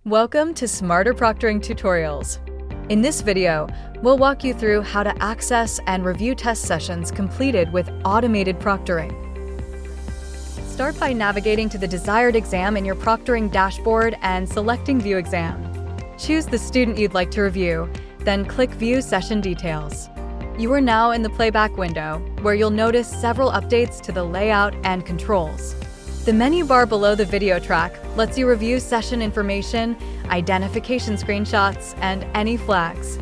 Welcome to Smarter Proctoring Tutorials. In this video, we'll walk you through how to access and review test sessions completed with automated proctoring. Start by navigating to the desired exam in your proctoring dashboard and selecting View Exam. Choose the student you'd like to review, then click View Session Details. You are now in the Playback window, where you'll notice several updates to the layout and controls. The menu bar below the video track lets you review session information, identification screenshots, and any flags.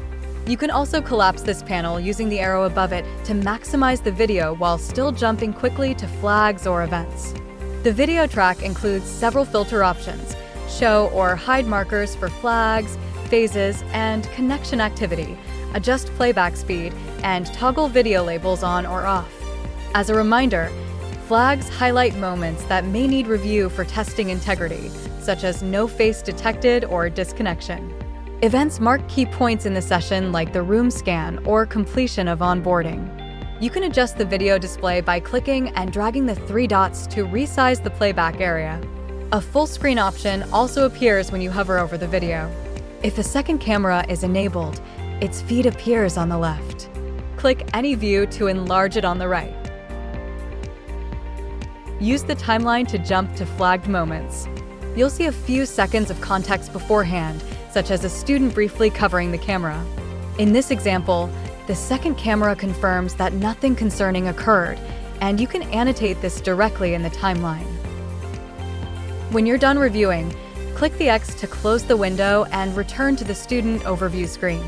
You can also collapse this panel using the arrow above it to maximize the video while still jumping quickly to flags or events. The video track includes several filter options, show or hide markers for flags, phases, and connection activity, adjust playback speed, and toggle video labels on or off. As a reminder, flags highlight moments that may need review for testing integrity, such as no face detected or disconnection. Events mark key points in the session like the room scan or completion of onboarding. You can adjust the video display by clicking and dragging the three dots to resize the playback area. A full screen option also appears when you hover over the video. If a second camera is enabled, its feed appears on the left. Click any view to enlarge it on the right. Use the timeline to jump to flagged moments. You'll see a few seconds of context beforehand, such as a student briefly covering the camera. In this example, the second camera confirms that nothing concerning occurred, and you can annotate this directly in the timeline. When you're done reviewing, click the X to close the window and return to the student overview screen.